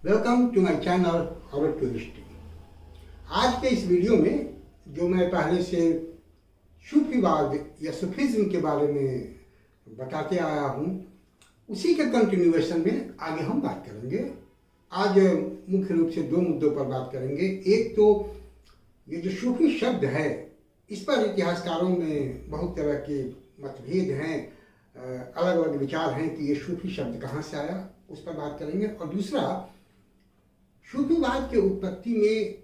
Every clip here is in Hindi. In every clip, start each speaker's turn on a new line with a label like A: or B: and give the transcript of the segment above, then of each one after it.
A: Welcome to my channel our tourist. आज के इस वीडियो में जो मैं पहले से सूफीवाद या सूफिज्म के बारे में बताते आया हूँ, उसी के कंटिन्यूएशन में आगे हम बात करेंगे। आज मुख्य रूप से दो मुद्दों पर बात करेंगे। एक तो ये जो सूफी शब्द है, इस पर इतिहासकारों में बहुत तरह के मतभेद हैं, अलग अलग विचार हैं कि ये सूफी शब्द कहाँ से आया, उस पर बात करेंगे। और दूसरा, सूफीवाद के उत्पत्ति में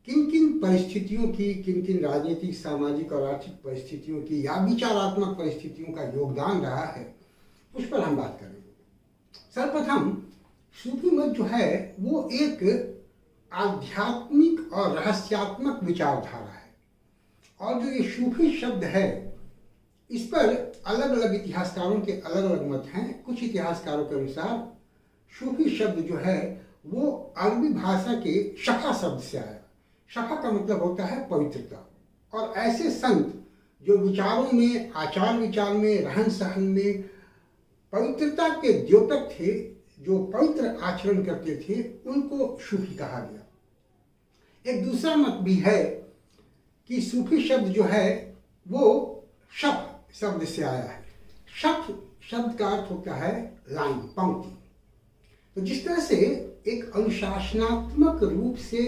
A: किन किन परिस्थितियों की, किन किन राजनीतिक, सामाजिक और आर्थिक परिस्थितियों की या विचारात्मक परिस्थितियों का योगदान रहा है, उस पर हम बात करेंगे। सर्वप्रथम, सूफी मत जो है वो एक आध्यात्मिक और रहस्यात्मक विचारधारा है। और जो ये सूफी शब्द है, इस पर अलग अलग इतिहासकारों के अलग अलग मत हैं। कुछ इतिहासकारों के अनुसार सूफी शब्द जो है वो अरबी भाषा के शफा शब्द से आया। शफा का मतलब होता है पवित्रता। और ऐसे संत जो विचारों में, आचार विचार में, रहन सहन में पवित्रता के द्योतक थे, जो पवित्र आचरण करते थे, उनको सूफी कहा गया। एक दूसरा मत भी है कि सूफी शब्द जो है वो शफ शब्द से आया है। शफ शब्द का अर्थ होता है लाइन, पंक्ति। तो जिस तरह से एक अनुशासनात्मक रूप से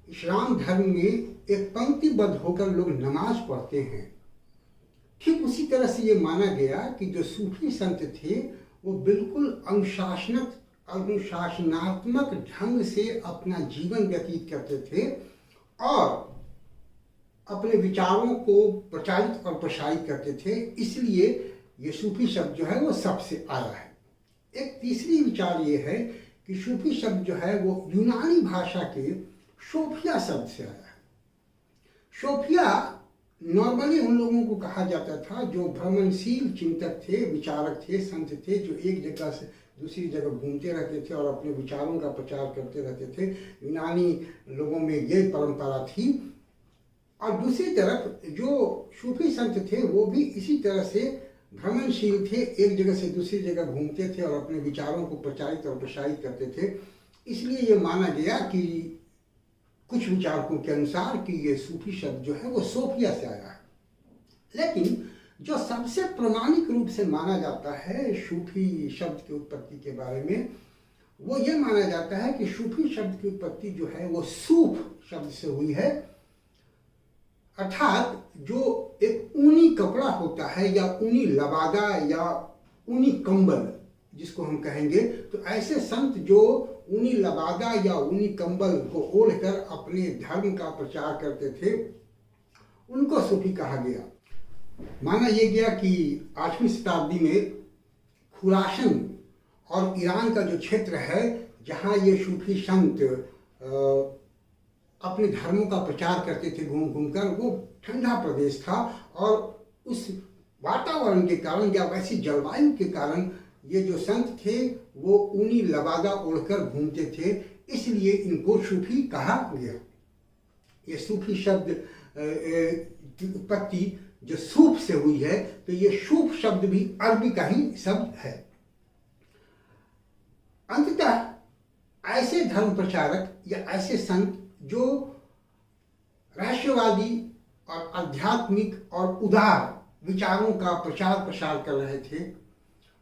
A: इस्लाम धर्म में एक पंक्तिबद्ध होकर लोग नमाज पढ़ते हैं, ठीक उसी तरह से ये माना गया कि जो सूफी संत थे वो बिल्कुल अनुशासनात्मक ढंग से अपना जीवन व्यतीत करते थे और अपने विचारों को प्रचारित और प्रसारित करते थे। इसलिए ये सूफी शब्द जो है वो सबसे आया है। एक तीसरी विचार ये है कि सूफी शब्द जो है वो यूनानी भाषा के सोफिया शब्द से आया है। सोफिया नॉर्मली उन लोगों को कहा जाता था जो भ्रमणशील चिंतक थे, विचारक थे, संत थे, जो एक जगह से दूसरी जगह घूमते रहते थे और अपने विचारों का प्रचार करते रहते थे। यूनानी लोगों में ये परंपरा थी। और दूसरी तरफ जो सूफी संत थे वो भी इसी तरह से भ्रमणशील थे, एक जगह से दूसरी जगह घूमते थे और अपने विचारों को प्रचारित और प्रसारित करते थे। इसलिए ये माना गया कि कुछ विचारकों के अनुसार कि ये सूफी शब्द जो है वो सोफिया से आया है। लेकिन जो सबसे प्रामाणिक रूप से माना जाता है सूफी शब्द की उत्पत्ति के बारे में, वो ये माना जाता है कि सूफी शब्द की उत्पत्ति जो है वो सूफ शब्द से हुई है। अर्थात जो एक ऊनी कपड़ा होता है या ऊनी लबादा या ऊनी कंबल जिसको हम कहेंगे, तो ऐसे संत जो ऊनी लबादा या ऊनी कंबल को ओढ़कर अपने धर्म का प्रचार करते थे, उनको सूफी कहा गया। माना यह गया कि 8वीं शताब्दी में खुरासन और ईरान का जो क्षेत्र है, जहाँ ये सूफी संत अपने धर्मों का प्रचार करते थे घूम घूम कर, वो ठंडा प्रदेश था और उस वातावरण के कारण या वैसी जलवायु के कारण ये जो संत थे वो ऊनी लबादा ओढ़कर घूमते थे, इसलिए इनको सूफी कहा गया। ये सूफी शब्द की उत्पत्ति जो सूफ से हुई है, तो ये सूफ शब्द भी अरबी का ही शब्द है। अंततः ऐसे धर्म प्रचारक या ऐसे संत जो रहस्यवादी और आध्यात्मिक और उदार विचारों का प्रचार प्रसार कर रहे थे,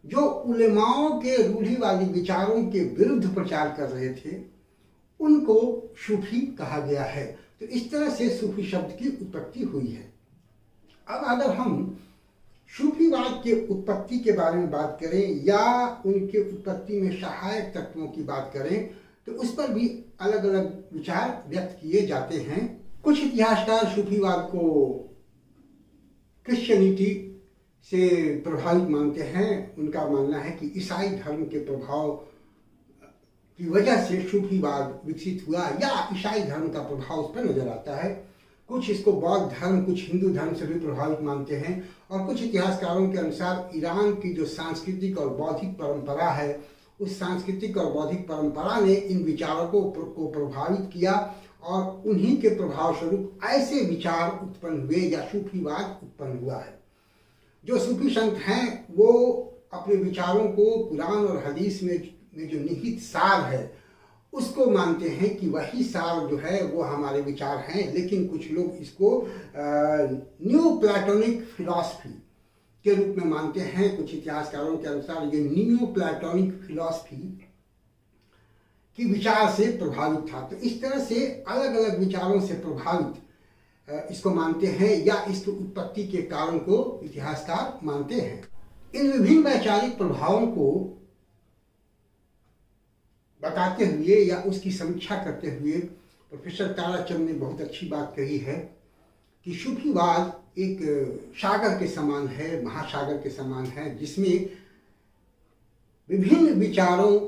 A: जो उलेमाओं के रूढ़िवादी विचारों के विरुद्ध प्रचार कर रहे थे, उनको सूफी कहा गया है। तो इस तरह से सूफी शब्द की उत्पत्ति हुई है। अब अगर हम सूफीवाद के उत्पत्ति के बारे में बात करें या उनके उत्पत्ति में सहायक तत्वों की बात करें, तो उस पर भी अलग अलग विचार व्यक्त किए जाते हैं। कुछ इतिहासकार सूफीवाद को क्रिश्चियनिटी से प्रभावित मानते हैं। उनका मानना है कि ईसाई धर्म के प्रभाव की वजह से सूफीवाद विकसित हुआ या ईसाई धर्म का प्रभाव उस पर नजर आता है। कुछ इसको बौद्ध धर्म, कुछ हिंदू धर्म से भी प्रभावित मानते हैं। और कुछ इतिहासकारों के अनुसार ईरान की जो सांस्कृतिक और बौद्धिक परंपरा है, उस सांस्कृतिक और बौद्धिक परंपरा ने इन विचारकों को प्रभावित किया और उन्हीं के प्रभाव स्वरूप ऐसे विचार उत्पन्न हुए या सूफीवाद उत्पन्न हुआ है। जो सूफी संत हैं वो अपने विचारों को कुरान और हदीस में जो निहित सार है उसको मानते हैं कि वही सार जो है वो हमारे विचार हैं। लेकिन कुछ लोग इसको न्यू प्लेटोनिक फिलॉसफी के रूप में मानते हैं। कुछ इतिहासकारों के अनुसार ये न्यू प्लेटोनिक फिलॉसफी की विचार से प्रभावित था। तो इस तरह से अलग अलग विचारों से प्रभावित इसको मानते हैं या इसकी उत्पत्ति के कारण को इतिहासकार मानते हैं। इन विभिन्न वैचारिक प्रभावों को बताते हुए या उसकी समीक्षा करते हुए प्रोफेसर ताराचंद ने बहुत अच्छी बात कही है कि सूफीवाद एक सागर के समान है, महासागर के समान है, जिसमें विभिन्न विचारों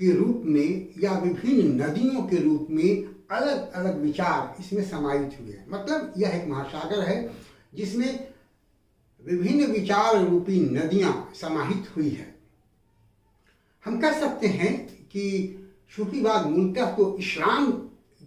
A: के रूप में या विभिन्न नदियों के रूप में अलग अलग विचार इसमें समाहित हुए हैं। मतलब यह एक महासागर है जिसमें विभिन्न विचार रूपी नदियां समाहित हुई है। हम कह सकते हैं कि सूफीवाद मूलतः तो इस्लाम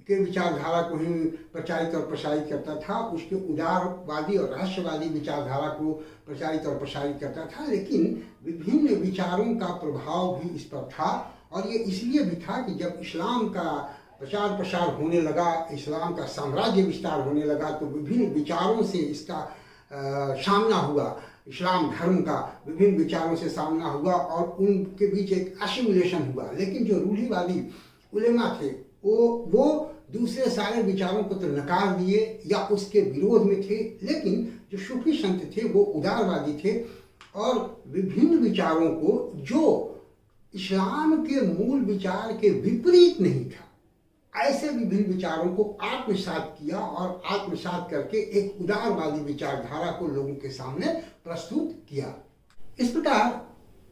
A: के विचारधारा को ही प्रचारित और प्रसारित करता था, उसके उदारवादी और रहस्यवादी विचारधारा को प्रचारित और प्रसारित करता था, लेकिन विभिन्न विचारों का प्रभाव भी इस पर था। और ये इसलिए भी था कि जब इस्लाम का प्रचार प्रसार होने लगा, इस्लाम का साम्राज्य विस्तार होने लगा, तो विभिन्न विचारों से इसका सामना हुआ, इस्लाम धर्म का विभिन्न विचारों से सामना हुआ और उनके बीच एक एसिमुलेशन हुआ। लेकिन जो रूढ़िवादी उलेमा थे वो दूसरे सारे विचारों को तो नकार दिए या उसके विरोध में थे, लेकिन जो सूफी संत थे वो उदारवादी थे और विभिन्न विचारों को जो इस्लाम के मूल विचार के विपरीत नहीं था, ऐसे विभिन्न विचारों को आत्मसात किया और आत्मसात करके एक उदारवादी विचारधारा को लोगों के सामने प्रस्तुत किया। इस प्रकार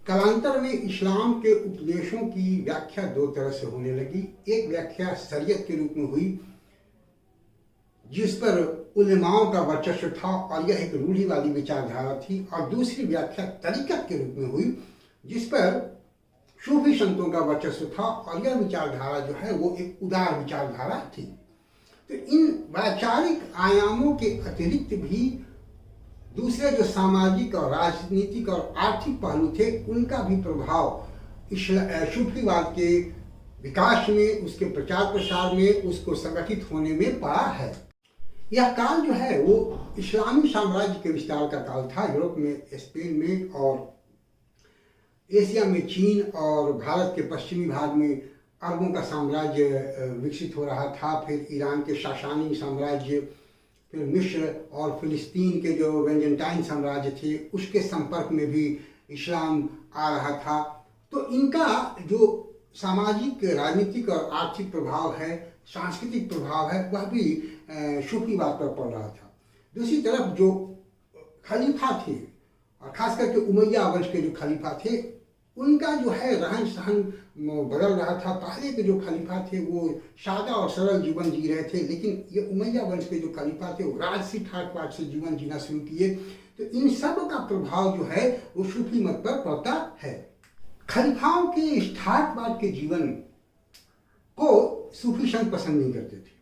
A: कालांतर में इस्लाम के उपदेशों की व्याख्या दो तरह से होने लगी। एक व्याख्या शरीयत के रूप में हुई जिस पर उलेमाओं का वर्चस्व था और यह एक रूढ़िवादी विचारधारा थी, और दूसरी व्याख्या तरीकत के रूप में हुई जिस पर सूफी संतों का वर्चस्व था और यह विचारधारा जो है वो एक उदार विचारधारा थी। तो इन वैचारिक आयामों के अतिरिक्त भी दूसरे जो सामाजिक और राजनीतिक और आर्थिक पहलू थे उनका भी प्रभाव सूफीवाद के विकास में, उसके प्रचार प्रसार में, उसको संगठित होने में पड़ा है। यह काल जो है वो इस्लामी साम्राज्य के विस्तार का काल था। यूरोप में, स्पेन में और एशिया में चीन और भारत के पश्चिमी भाग में अरबों का साम्राज्य विकसित हो रहा था। फिर ईरान के सासानी साम्राज्य, फिर मिस्र और फिलिस्तीन के जो वेंजेंटाइन साम्राज्य थे उसके संपर्क में भी इस्लाम आ रहा था। तो इनका जो सामाजिक, राजनीतिक और आर्थिक प्रभाव है, सांस्कृतिक प्रभाव है, वह भी सूफीवाद पर पड़ रहा था। दूसरी तरफ जो खलीफा थे और खास करके उमैया वंश के जो खलीफा थे उनका जो है रहन सहन बदल रहा था। पहले के जो खलीफा थे वो सादा और सरल जीवन जी रहे थे, लेकिन ये उमैया वंश के जो खलीफा थे वो राजसी ठाट बाट से जीवन जीना शुरू किए। तो इन सब का प्रभाव जो है वो सूफी मत पर पड़ता है। खलीफाओं के इस ठाट बाट के जीवन को सूफी संत पसंद नहीं करते थे।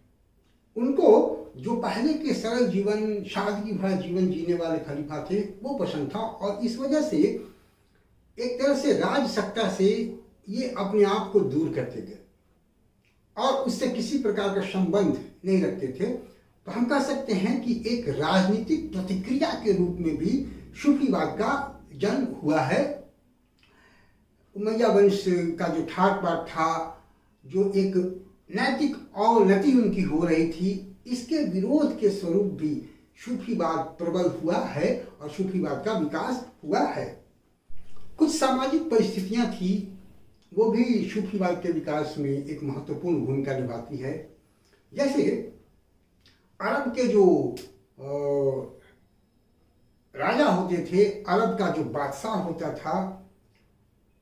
A: उनको जो पहले के सरल जीवन, सादगी भरा जीवन जीने वाले खलीफा थे वो पसंद था, और इस वजह से एक तरह से राजसत्ता से ये अपने आप को दूर करते गए और उससे किसी प्रकार का संबंध नहीं रखते थे। तो हम कह सकते हैं कि एक राजनीतिक प्रतिक्रिया के रूप में भी सूफीवाद का जन्म हुआ है। उमैया वंश का जो ठाट बाट था, जो एक नैतिक अवनति उनकी हो रही थी, इसके विरोध के स्वरूप भी सूफीवाद प्रबल हुआ है और सूफीवाद का विकास हुआ है। कुछ सामाजिक परिस्थितियां थी वो भी सूफीवाद के विकास में एक महत्वपूर्ण भूमिका निभाती है। जैसे अरब के जो राजा होते थे, अरब का जो बादशाह होता था,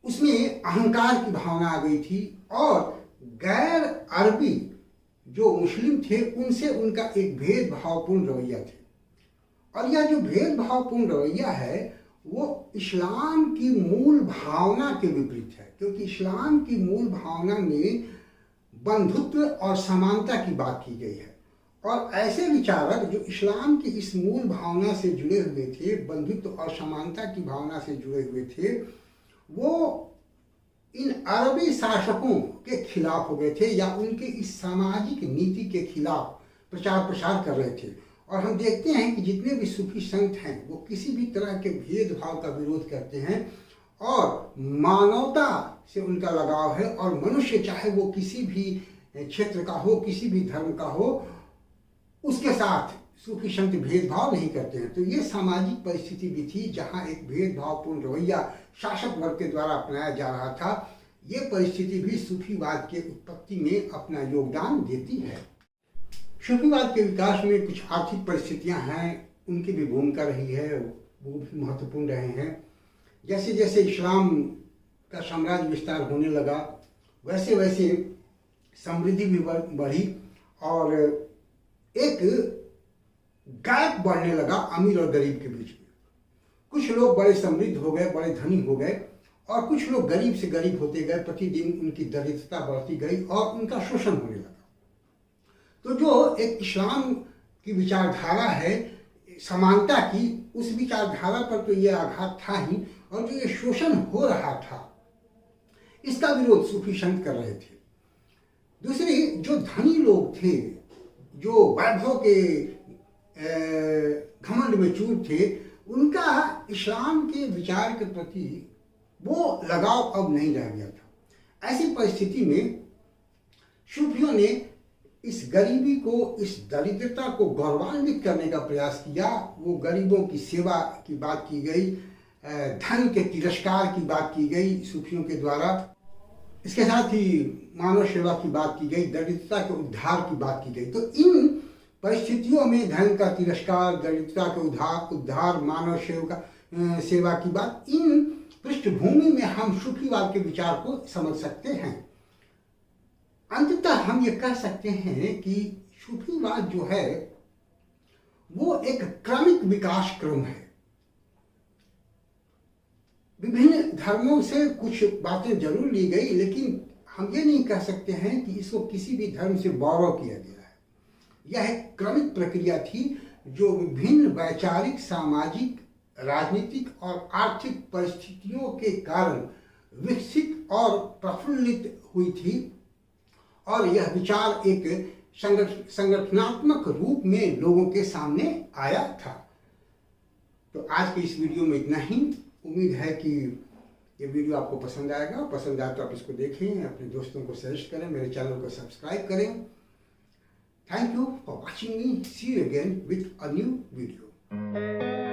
A: उसमें अहंकार की भावना आ गई थी और गैर अरबी जो मुस्लिम थे उनसे उनका एक भेदभावपूर्ण रवैया थे। और यह जो भेदभावपूर्ण रवैया है वो इस्लाम की मूल भावना के विपरीत है, क्योंकि इस्लाम की मूल भावना में बंधुत्व और समानता की बात की गई है। और ऐसे विचारक जो इस्लाम की इस मूल भावना से जुड़े हुए थे, बंधुत्व और समानता की भावना से जुड़े हुए थे, वो इन अरबी शासकों के खिलाफ हो गए थे या उनके इस सामाजिक नीति के खिलाफ प्रचार प्रसार कर रहे थे। और हम देखते हैं कि जितने भी सूफी संत हैं वो किसी भी तरह के भेदभाव का विरोध करते हैं और मानवता से उनका लगाव है, और मनुष्य चाहे वो किसी भी क्षेत्र का हो, किसी भी धर्म का हो, उसके साथ सूफी संत भेदभाव नहीं करते हैं। तो ये सामाजिक परिस्थिति भी थी जहाँ एक भेदभावपूर्ण रवैया शासक वर्ग के द्वारा अपनाया जा रहा था। ये परिस्थिति भी सूफीवाद के उत्पत्ति में अपना योगदान देती है। सूफीवाद के विकास में कुछ आर्थिक परिस्थितियां हैं, उनकी भी भूमिका रही है, वो भी महत्वपूर्ण रहे हैं। जैसे जैसे इस्लाम का साम्राज्य विस्तार होने लगा वैसे वैसे समृद्धि भी बढ़ी और एक गैप बढ़ने लगा अमीर और गरीब के बीच में। कुछ लोग बड़े समृद्ध हो गए, बड़े धनी हो गए, और कुछ लोग गरीब से गरीब होते गए। प्रतिदिन उनकी दरिद्रता बढ़ती गई और उनका शोषण होने लगा। तो जो एक इस्लाम की विचारधारा है समानता की, उस विचारधारा पर तो ये आघात था ही, और जो ये शोषण हो रहा था इसका विरोध सूफी संत कर रहे थे। दूसरी, जो धनी लोग थे, जो वैभव के घमंड में चूर थे, उनका इस्लाम के विचार के प्रति वो लगाव अब नहीं रह गया था। ऐसी परिस्थिति में सूफियों ने इस गरीबी को, इस दरिद्रता को गौरवान्वित करने का प्रयास किया। वो गरीबों की सेवा की बात की गई, धन के तिरस्कार की बात की गई सूफियों के द्वारा। इसके साथ ही मानव सेवा की बात की गई, दरिद्रता के उद्धार की बात की गई। तो इन परिस्थितियों में धन का तिरस्कार, दरिद्रता के उद्धार, मानव सेवा की बात, इन पृष्ठभूमि में हम सूफीवाद के विचार को समझ सकते हैं। अंततः हम ये कह सकते हैं कि सूफीवाद जो है वो एक क्रमिक विकास क्रम है। विभिन्न धर्मों से कुछ बातें जरूर ली गई, लेकिन हम ये नहीं कह सकते हैं कि इसको किसी भी धर्म से बोरो किया गया है। यह एक क्रमिक प्रक्रिया थी जो विभिन्न वैचारिक, सामाजिक, राजनीतिक और आर्थिक परिस्थितियों के कारण विकसित और प्रफुल्लित हुई थी, और यह विचार एक संगठनात्मक रूप में लोगों के सामने आया था। तो आज के इस वीडियो में इतना ही। उम्मीद है कि ये वीडियो आपको पसंद आएगा। पसंद आए तो आप इसको देखें, अपने दोस्तों को सजेस्ट करें, मेरे चैनल को सब्सक्राइब करें। Thank you for watching me. See you again with a new video.